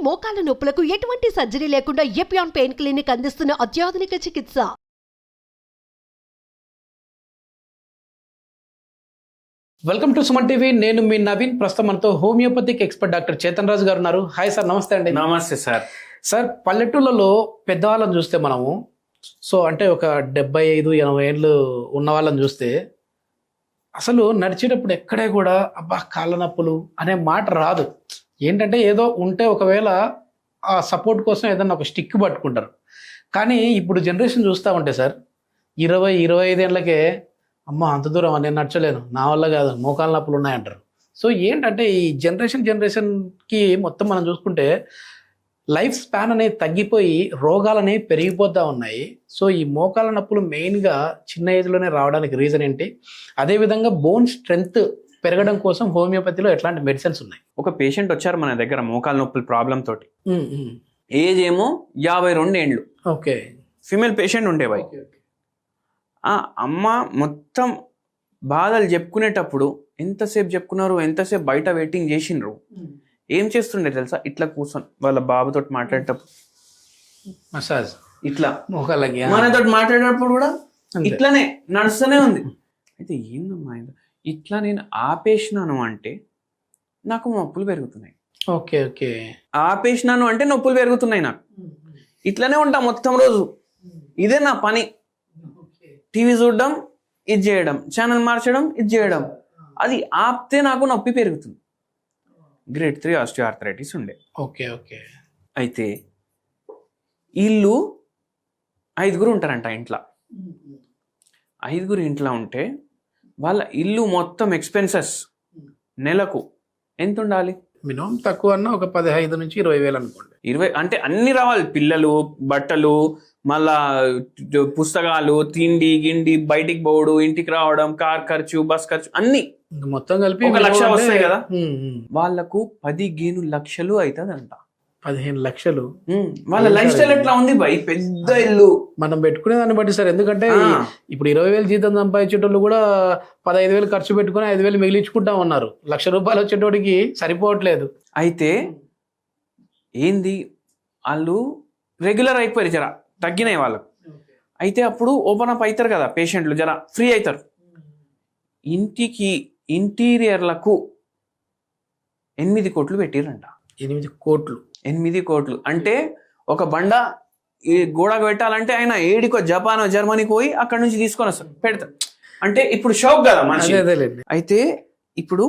మోకాల నొప్పులకు ఎటువంటి సర్జరీ లేకుండా ఎపియాన్ పెయిన్ క్లినిక్ అందిస్తున్న అత్యాధునిక చికిత్స. Welcome to Suman TV. నేను మీ నవీన్. ప్రస్తుతం మనతో హోమియోపతిక్ ఎక్స్పర్ట్ డాక్టర్ చేతన్ రాజు గారు ఉన్నారు. హాయ్ సార్, నమస్తే అండి. నమస్తే సార్. సార్, పల్లెటూళ్ళలో పెద్దవాళ్ళని చూస్తే మనము అంటే ఒక 75-80 ఏళ్ళు ఉన్న వాళ్ళని చూస్తే అసలు నడిచేటప్పుడు ఎక్కడే కూడా అబ్బా కాళ్ళ నొప్పులు అనే మాట రాదు. ఏంటంటే ఏదో ఉంటే ఒకవేళ ఆ సపోర్ట్ కోసం ఏదన్నా ఒక స్టిక్ పట్టుకుంటారు. కానీ ఇప్పుడు జనరేషన్ చూస్తూ ఉంటే సార్ 20-25 ఏళ్ళకే అమ్మ అంత దూరం నేను నడచలేను, నా వల్ల కాదు, మోకాళ్ళ నొప్పులు ఉన్నాయంటారు. సో ఏంటంటే ఈ జనరేషన్కి మొత్తం మనం చూసుకుంటే లైఫ్ స్పాన్ అనేది తగ్గిపోయి రోగాలు అనేవి పెరిగిపోతూ ఉన్నాయి. సో ఈ మోకాళ్ళ నొప్పులు మెయిన్గా చిన్న ఏజ్లోనే రావడానికి రీజన్ ఏంటి? అదేవిధంగా బోన్ స్ట్రెంగ్త్ పెరగడం కోసం హోమియోపతిలో ఎట్లాంటి మెడిసిన్స్ ఉన్నాయి? ఒక పేషెంట్ వచ్చారు మన దగ్గర మోకాల నొప్పుల ప్రాబ్లం తోటి. ఏజ్ ఏమో 52 ఏండ్లు. ఓకే. ఫీమేల్ పేషెంట్ ఉండేవాయి. ఆ అమ్మ మొత్తం బాధలు చెప్పుకునేటప్పుడు ఎంతసేపు చెప్పుకున్నారు, ఎంతసేపు బయట వెయిటింగ్ చేసిండ్రు. ఏం చేస్తుండే తెలుసా? ఇట్లా కూర్చొని వాళ్ళ బాబుతో మాట్లాడేటప్పుడు మసాజ్ ఇట్లా మోకాళ్ళకి మనతో మాట్లాడేటప్పుడు కూడా ఇట్లానే నడుస్తూనే ఉంది. అయితే ఏందమ్మా ఇట్లా నేను ఆపేసినాను అంటే నాకు నొప్పులు పెరుగుతున్నాయి. Okay okay. ఆపేసినాను అంటే నొప్పులు పెరుగుతున్నాయి నాకు. ఇట్లానే ఉంటా మొత్తం రోజు. ఇదే నా పని. టీవీ చూడడం, ఇది చేయడం, ఛానల్ మార్చడం, ఇది చేయడం. అది ఆపితే నాకు నొప్పి పెరుగుతుంది. గ్రేడ్ 3 ఆస్టియోఆర్థరైటిస్ ఉండే. Okay okay. అయితే వీళ్ళు 5 ఉంటారంట ఇంట్లో. 5 ఇంట్లో ఉంటే వాళ్ళ ఇల్లు మొత్తం ఎక్స్పెన్సెస్ నెలకు ఎంత ఉండాలి? మినిమం తక్కువ అన్న ఒక 15-20 వేలు అనుకోండి. 20 అంటే అన్ని రావాలి. పిల్లలు, బట్టలు, మళ్ళా పుస్తకాలు, తిండి గిండి, బయటికి పోవడం, ఇంటికి రావడం, కార్ ఖర్చు, బస్ ఖర్చు అన్ని మొత్తం కలిపి 1 లక్ష వస్తాయి కదా. వాళ్ళకు 15 లక్షలు అవుతుందంట. 15 లక్షలు. వాళ్ళ లైఫ్ స్టైల్ ఎట్లా ఉంది బై? పెద్ద ఇల్లు. మనం పెట్టుకునే దాన్ని బట్టి సార్. ఎందుకంటే ఇప్పుడు 20,000 జీతం సంపాదించేటోళ్ళు కూడా 15,000 ఖర్చు పెట్టుకుని 5,000 మిగిలించుకుంటా ఉన్నారు. ₹1,00,000 వచ్చేటోడికి సరిపోవట్లేదు. అయితే ఏంది వాళ్ళు రెగ్యులర్ అయిపోయారు, జర తగ్గినాయి వాళ్ళకు. అయితే అప్పుడు ఓపెన్ అప్ అవుతారు కదా పేషెంట్లు, జర ఫ్రీ అవుతారు. ఇంటికి ఇంటీరియర్లకు 8 కోట్లు పెట్టిరంట. 8 కోట్లు. 8 కోట్లు అంటే ఒక బండ ఈ గోడకు పెట్టాలంటే ఆయన ఏడికో జపానో జర్మనీకి పోయి అక్కడ నుంచి తీసుకొని వస్తారు, పెడతారు. అంటే ఇప్పుడు షాక్ కదా మనిషి. అయితే ఇప్పుడు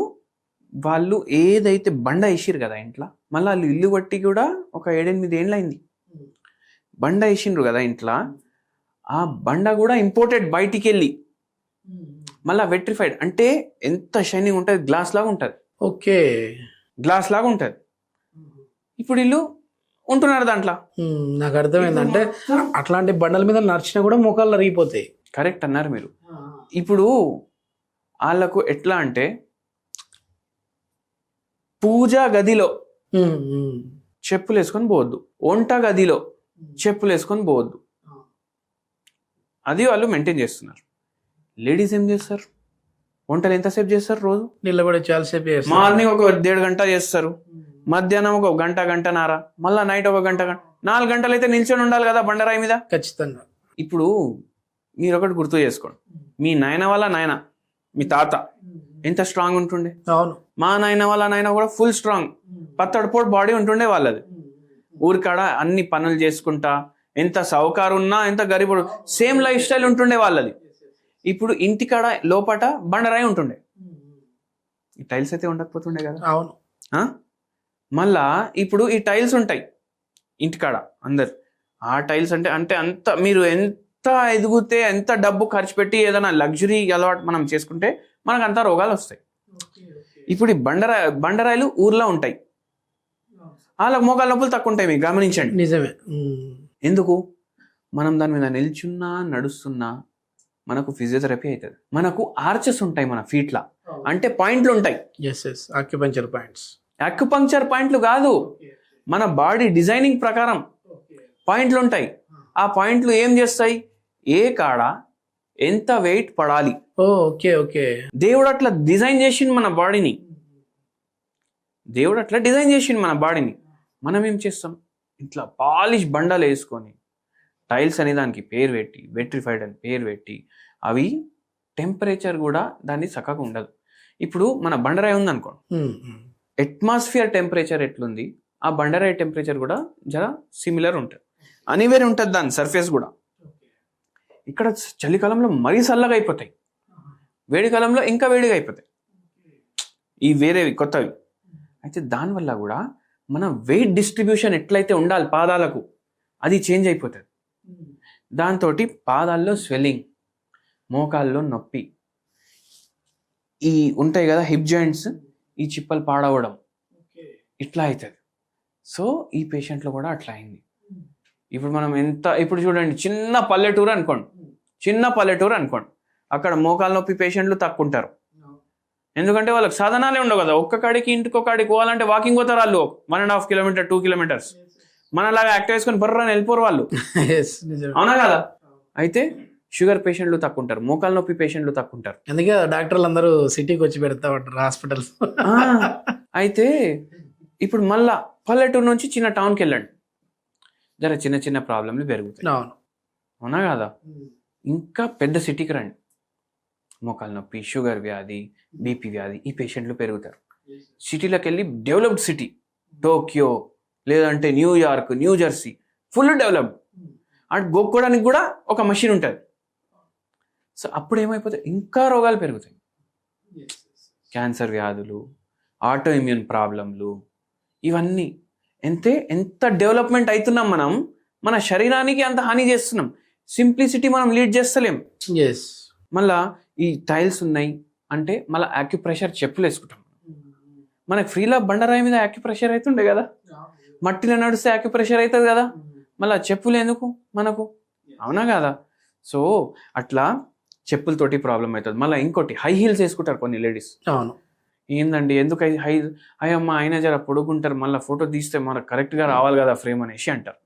వాళ్ళు ఏదైతే బండ వేసిరు కదా ఇంట్లో, మళ్ళీ వాళ్ళు ఇల్లు బట్టి కూడా ఒక 7-8 ఏళ్ళు అయింది. బండ వేసిండ్రు కదా ఇంట్లో, ఆ బండ కూడా ఇంపోర్టెడ్, బయటికి వెళ్ళి మళ్ళీ వెట్రిఫైడ్. అంటే ఎంత షైనింగ్ ఉంటుంది, గ్లాస్ లాగా ఉంటుంది. ఓకే, గ్లాస్ లాగా ఉంటుంది. ఇప్పుడు వీళ్ళు ఉంటున్నారు దాంట్లో. నాకు అర్థమైందంటే అట్లాంటి బండల మీద నడిచినా కూడా మోకాళ్ళు అరిగిపోతాయి. కరెక్ట్ అన్నారు మీరు. ఇప్పుడు వాళ్ళకు ఎట్లా అంటే పూజా గదిలో చెప్పులు వేసుకొని పోవద్దు, వంట గదిలో చెప్పులు వేసుకొని పోవద్దు. అది వాళ్ళు మెయింటైన్ చేస్తున్నారు. లేడీస్ ఏం చేస్తారు? వంటలు ఎంతసేపు చేస్తారు రోజు? నిలబడి చాలాసేపు చేస్తారు. మార్నింగ్ ఒక 1.5 గంట చేస్తారు, మధ్యాహ్నం ఒక గంటన్నర, మళ్ళీ నైట్ ఒక గంట 4 గంటలు అయితే నిల్చొని ఉండాలి కదా బండరాయి మీద. ఖచ్చితంగా. ఇప్పుడు మీరు ఒకటి గుర్తు చేసుకోండి, మీ నాయన వాళ్ళ నాయన, మీ తాత ఎంత స్ట్రాంగ్ ఉంటుండే. అవును. మా నాయన వాళ్ళ నాయన కూడా ఫుల్ స్ట్రాంగ్, పత్తడిపోటు బాడీ ఉంటుండే వాళ్ళది. ఊరికాడ అన్ని పనులు చేసుకుంటా, ఎంత సౌకారు ఉన్నా, ఎంత గరీబుడు, సేమ్ లైఫ్ స్టైల్ ఉంటుండే వాళ్ళది. ఇప్పుడు ఇంటికాడ లోపట బండరాయి ఉంటుండే, ఈ టైల్స్ అయితే ఉండకపోతుండే కదా. అవును. మళ్ళా ఇప్పుడు ఈ టైల్స్ ఉంటాయి ఇంటికాడ అందరు. ఆ టైల్స్ అంటే అంత మీరు ఎంత ఎదిగితే, ఎంత డబ్బు ఖర్చు పెట్టి ఏదైనా లగ్జరీ అలవాటు మనం చేసుకుంటే మనకు అంత రోగాలు వస్తాయి. ఇప్పుడు ఈ బండరాయిలు ఊర్లో ఉంటాయి, వాళ్ళకి మోకాళ్ళ నొప్పులు తక్కువ ఉంటాయి. మీకు గమనించండి. నిజమే. ఎందుకు? మనం దాని మీద నిల్చున్నా నడుస్తున్నా మనకు ఫిజియోథెరపీ అవుతుంది. మనకు ఆర్చెస్ ఉంటాయి మన ఫీట్లా, అంటే పాయింట్లు ఉంటాయి. Acupuncture points. అక్యుపంక్చర్ పాయింట్లు కాదు, మన బాడీ డిజైనింగ్ ప్రకారం పాయింట్లు ఉంటాయి. ఆ పాయింట్లు ఏం చేస్తాయి? ఏ కాడ ఎంత వెయిట్ పడాలి. Okay okay. దేవుడు అట్లా డిజైన్ చేసిండు మన బాడీని. మనం ఏం చేస్తాం, ఇట్లా పాలిష్ బండలు వేసుకొని టైల్స్ అనే దానికి పేరు పెట్టి, వెట్రిఫైడ్ అని పేరు పెట్టి, అవి టెంపరేచర్ కూడా దాన్ని చక్కగా ఉండదు. ఇప్పుడు మన బండరాయి ఉందనుకోండి, అట్మాస్ఫియర్ టెంపరేచర్ ఎట్లుంది, ఆ బండరాయి టెంపరేచర్ కూడా జర సిమిలర్ ఉంటుంది, అనివేర్ ఉంటుంది దాని సర్ఫేస్ కూడా. ఇక్కడ చలికాలంలో మరీ చల్లగా అయిపోతాయి, వేడి కాలంలో ఇంకా వేడిగా అయిపోతాయి, ఈ వేరేవి కొత్తవి. అయితే దానివల్ల కూడా మన వెయిట్ డిస్ట్రిబ్యూషన్ ఎట్లయితే ఉండాలి పాదాలకు, అది చేంజ్ అయిపోతుంది. దాంతో పాదాల్లో స్వెల్లింగ్, మోకాల్లో నొప్పి, ఈ ఉంటాయి కదా హిప్ జాయింట్స్, ఈ చిప్పలు పాడవడం, ఇట్లా అవుతుంది. సో ఈ పేషెంట్లో కూడా అట్లా అయింది. ఇప్పుడు మనం ఇప్పుడు చూడండి, చిన్న పల్లెటూరు అనుకోండి, అక్కడ మోకాలు నొప్పి పేషెంట్లు తక్కువ ఉంటారు. ఎందుకంటే వాళ్ళకి సాధనాలే ఉండవు కదా, ఒక్క కాడికి ఇంటికొకడికి పోవాలంటే వాకింగ్ పోతారు వాళ్ళు, 1.5 కిలోమీటర్ 2 కిలోమీటర్స్. మనలాగా యాక్టివ్ వేసుకొని బర్రని వెళ్ళిపోరు వాళ్ళు, అవునా కదా. అయితే షుగర్ పేషెంట్లు తక్కువ ఉంటారు, మోకాలు నొప్పి పేషెంట్లు తక్కువ ఉంటారు. అందుకే డాక్టర్లు అందరూ సిటీకి వచ్చి పెడతా ఉంటారు హాస్పిటల్స్. అయితే ఇప్పుడు మళ్ళా పల్లెటూరు నుంచి చిన్న టౌన్కి వెళ్ళండి, జర చిన్న చిన్న ప్రాబ్లంలు పెరుగుతాయి, అవునా కదా. ఇంకా పెద్ద సిటీకి రండి, మోకాలు నొప్పి, షుగర్ వ్యాధి, బీపీ వ్యాధి, ఈ పేషెంట్లు పెరుగుతారు. సిటీలోకి వెళ్ళి డెవలప్డ్ సిటీ, టోక్యో లేదంటే New York, new Jersey, full developed, అటు గోక్కోవడానికి కూడా ఒక మషిన్ ఉంటుంది. సో అప్పుడు ఏమైపోతాయి, ఇంకా రోగాలు పెరుగుతాయి, క్యాన్సర్ వ్యాధులు, ఆటో ఇమ్యూన్ ప్రాబ్లంలు, ఇవన్నీ. ఎంత డెవలప్మెంట్ అవుతున్నాం మనం, మన శరీరానికి అంత హాని చేస్తున్నాం, సింప్లిసిటీ మనం లీడ్ చేస్తలేం. మళ్ళా ఈ టైల్స్ ఉన్నాయి అంటే మళ్ళీ యాక్యుప్రెషర్ చెప్పులు వేసుకుంటాం. మనకు ఫ్రీలా బండరాయి మీద యాక్యుప్రెషర్ అవుతుండే కదా, మట్టిలో నడిస్తే యాక్యుప్రెషర్ అవుతుంది కదా, మళ్ళీ చెప్పులు ఎందుకు మనకు, అవునా కదా. సో అట్లా చెప్పులతోటి ప్రాబ్లం అవుతుంది. మళ్ళీ ఇంకోటి హై హీల్స్ వేసుకుంటారు కొన్ని లేడీస్. అవును, ఏందండి ఎందుకు అయ్యమ్మ ఆయన జర పొడుగుంటారు, మళ్ళీ ఫోటో తీస్తే మనకు కరెక్ట్గా రావాలి కదా ఫ్రేమ్ అనేసి అంటారు,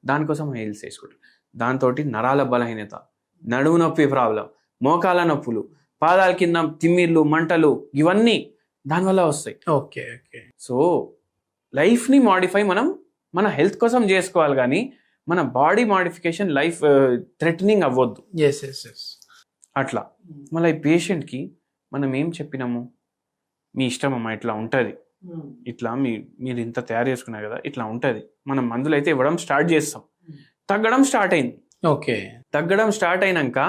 దానికోసం హై హీల్స్ వేసుకుంటారు. దాంతో నరాల బలహీనత, నడుము నొప్పి ప్రాబ్లం, మోకాల నొప్పులు, పాదాల కింద తిమ్మిర్లు, మంటలు, ఇవన్నీ దానివల్ల వస్తాయి. Okay okay. సో లైఫ్ని మాడిఫై మనం మన హెల్త్ కోసం చేసుకోవాలి, కానీ మన బాడీ మాడిఫికేషన్ లైఫ్ థ్రెటనింగ్ అవ్వద్దు. అట్లా మళ్ళీ ఈ పేషెంట్కి మనం ఏం చెప్పినాము, మీ ఇష్టం అమ్మా, ఇట్లా ఉంటుంది, ఇట్లా మీరు ఇంత తయారు చేసుకున్నారు కదా, ఇట్లా ఉంటుంది. మనం మందులు అయితే ఇవ్వడం స్టార్ట్ చేస్తాం, తగ్గడం స్టార్ట్ అయింది. ఓకే, తగ్గడం స్టార్ట్ అయినాక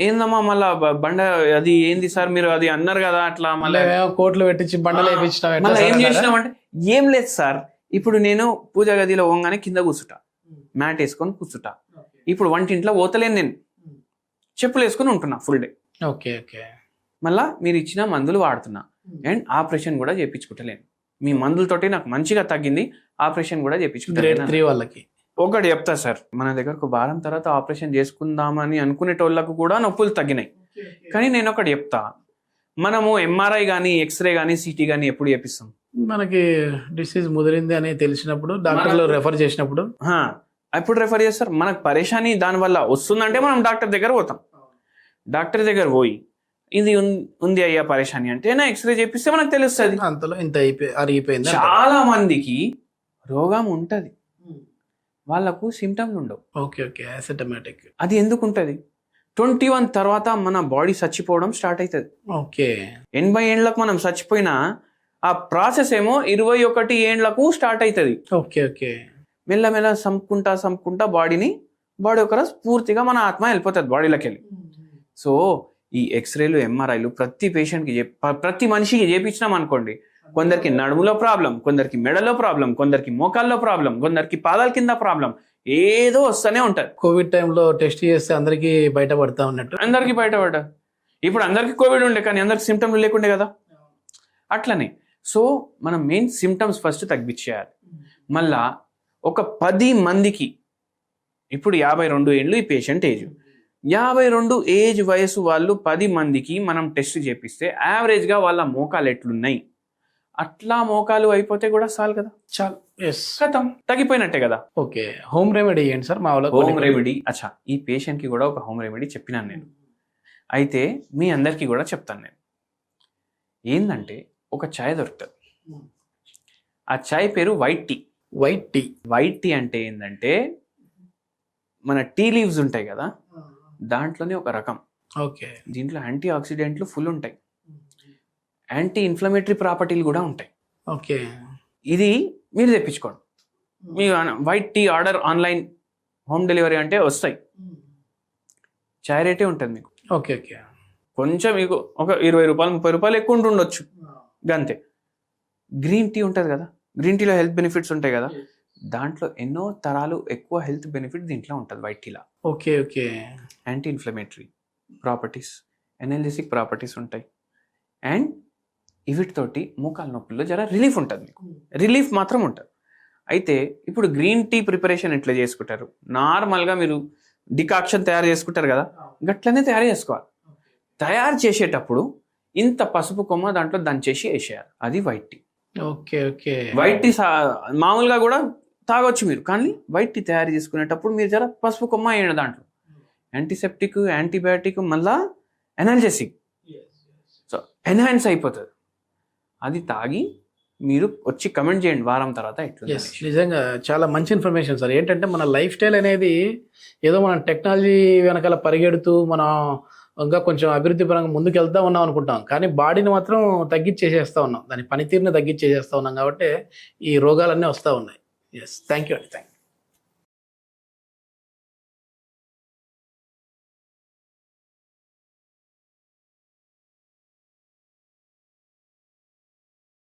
ఏందమ్మా మళ్ళా బండ అది ఏంది సార్ మీరు అది అన్నారు కదా, అట్లా మళ్ళీ కోట్లు పెట్టించి బండలు మళ్ళీ ఏం చేసినామంటే, ఏం లేదు సార్, ఇప్పుడు నేను పూజ గదిలో పోగానే కింద కూర్చుంటా, మ్యాట్ వేసుకొని కూర్చుంటా, ఇప్పుడు వంటింట్లో పోతలేను, నేను చెప్పులు వేసుకొని ఉంటున్నా ఫుల్ డే. Okay okay. మళ్ళా మీరు ఇచ్చిన మందులు వాడుతున్నా, అండ్ ఆపరేషన్ కూడా చేయించుకుంటలేను, మీ మందులతోటి నాకు మంచిగా తగ్గింది, ఆపరేషన్ కూడా చేయించుకుంటలేను. వాళ్ళకి ఒకటి చెప్తా సార్, మన దగ్గర ఒక వారం తర్వాత ఆపరేషన్ చేసుకుందామని అనుకునేటోళ్ళకు కూడా నొప్పులు తగ్గినాయి. కానీ నేను ఒకటి చెప్తా, మనము ఎంఆర్ఐ కానీ, ఎక్స్రే కానీ, సిటీ కానీ ఎప్పుడు చేపిస్తాం, మనకి డిసీజ్ ముదిరింది అని తెలిసినప్పుడు, డాక్టర్లు రెఫర్ చేసినప్పుడు ఎప్పుడు రెఫర్ చేస్తారు. మనకు పరేషాని దానివల్ల వస్తుందంటే మనం డాక్టర్ దగ్గర పోతాం, డాక్టర్ దగ్గర పోయి ఇది ఉంది అయ్యా పరేషాని అంటే నా ఎక్స్రే చేపిస్తే మనకు తెలుస్తుంది. అంతలో ఇంత అరిగిపోయింది. చాలా మందికి రోగం ఉంటది, వాళ్ళకు సిమ్టమ్లు ఉండవు. Okay okay, asymptomatic. అది ఎందుకు ఉంటుంది, 21 తర్వాత మన బాడీ చచ్చిపోవడం స్టార్ట్ అవుతుంది. ఓకే, 80 ఏండ్లకు మనం చచ్చిపోయినా ఆ ప్రాసెస్ ఏమో 21 ఏండ్లకు స్టార్ట్ అవుతుంది. Okay okay. మెల్లమెల్ల సంపుకుంటా బాడీ ఒక పూర్తిగా మన ఆత్మ వెళ్ళిపోతుంది బాడీలోకి వెళ్ళి. సో ఈ ఎక్స్రేలు, ఎంఆర్ఐలు ప్రతి పేషెంట్కి ప్రతి మనిషికి చేపించినాం అనుకోండి, కొందరికి నడుములో ప్రాబ్లం, కొందరికి మెడలో ప్రాబ్లం, కొందరికి మోకాల్లో ప్రాబ్లం, కొందరికి పాదాల కింద ప్రాబ్లం, ఏదో వస్తూనే ఉంటుంది. కోవిడ్ టైంలో టెస్ట్ చేస్తే అందరికీ బయటపడతా ఉన్నట్టు, అందరికీ బయటపడ్డా. ఇప్పుడు అందరికీ కోవిడ్ ఉండే కానీ అందరికి సిమ్టమ్లు లేకుండే కదా, అట్లనే. సో మనం మెయిన్ సిమ్టమ్స్ ఫస్ట్ తగ్గించేయాలి. మళ్ళా ఒక 10 మందికి, ఇప్పుడు 52 ఏళ్ళు ఈ పేషెంట్ ఏజ్, 52 ఏజ్ వయసు వాళ్ళు 10 మందికి మనం టెస్ట్ చేపిస్తే యావరేజ్గా వాళ్ళ మోకాలు ఎట్లున్నాయి, అట్లా మోకాలు అయిపోతే కూడా చాలు కదా, చాలు, కథం తగ్గిపోయినట్టే కదా. ఓకే, హోమ్ రెమెడీ ఏంటి సార్ మా వాళ్ళ? హోమ్ రెమెడీ, అచ్చా, ఈ పేషెంట్కి కూడా ఒక హోమ్ రెమెడీ చెప్పినాను నేను. అయితే మీ అందరికీ కూడా చెప్తాను నేను. ఏంటంటే ఒక చాయ్ దొరుకుతుంది, ఆ చాయ్ పేరు వైట్ టీ. వైట్ టీ అంటే ఏంటంటే మన టీ లీవ్స్ ఉంటాయి కదా, దాంట్లోనే ఒక రకం. ఓకే. దీంట్లో యాంటీ ఆక్సిడెంట్లు ఫుల్ ఉంటాయి, యాంటీ ఇన్ఫ్లమేటరీ ప్రాపర్టీలు కూడా ఉంటాయి. ఓకే. ఇది మీరు తెప్పించుకోండి. మీ white tea order online home delivery అంటే వస్తాయి. చాయ్ రేటే ఉంటుంది మీకు. ఓకే. ఓకే. కొంచెం మీకు ఒక 20 రూపాయలు 30 రూపాయలు ఎక్కువ ఉంటుండొచ్చు గంతే. గ్రీన్ టీ ఉంటుంది కదా, గ్రీన్ టీలో హెల్త్ బెనిఫిట్స్ ఉంటాయి కదా, దాంట్లో ఎన్నో తరాలు ఎక్కువ హెల్త్ బెనిఫిట్ దీంట్లో ఉంటుంది వైట్ టీలో. Okay. Okay. Anti inflammatory properties, energetic properties ఉంటాయి. అండ్ వీటితోటి మోకాల నొప్పుల్లో జర రిలీఫ్ ఉంటుంది, మీకు రిలీఫ్ మాత్రం ఉంటుంది. అయితే ఇప్పుడు గ్రీన్ టీ ప్రిపరేషన్ ఎట్లా చేసుకుంటారు, నార్మల్గా మీరు డికాక్షన్ తయారు చేసుకుంటారు కదా, గట్లనే తయారు చేసుకోవాలి. తయారు చేసేటప్పుడు ఇంత పసుపు కొమ్మ దాంట్లో దంచేసి వేసేయాలి, అది white tea. Okay. Okay. White tea మామూలుగా కూడా తాగొచ్చు మీరు, కానీ వైట్ టీ తయారు చేసుకునేటప్పుడు మీరు జర పసుపు కొమ్మ వేయండి. దాంట్లో యాంటీసెప్టిక్, యాంటీబయాటిక్, మళ్ళా ఎనర్జెసిక్, సో ఎన్హాన్స్ అయిపోతుంది. అది తాగి మీరు వచ్చి కమెంట్ చేయండి వారం తర్వాత ఎట్లా. నిజంగా చాలా మంచి ఇన్ఫర్మేషన్ సార్. ఏంటంటే మన లైఫ్ స్టైల్ అనేది ఏదో మనం టెక్నాలజీ వెనకాల పరిగెడుతూ మనం ఇంకా కొంచెం అభివృద్ధి పరంగా ముందుకు వెళ్తా ఉన్నాం అనుకుంటాం, కానీ బాడీని మాత్రం తగ్గించేసేస్తా ఉన్నాం, దాని పనితీరుని తగ్గించేసేస్తా ఉన్నాం, కాబట్టి ఈ రోగాలన్నీ వస్తూ ఉన్నాయి. ఎస్, థ్యాంక్ యూ అండి. Thank you.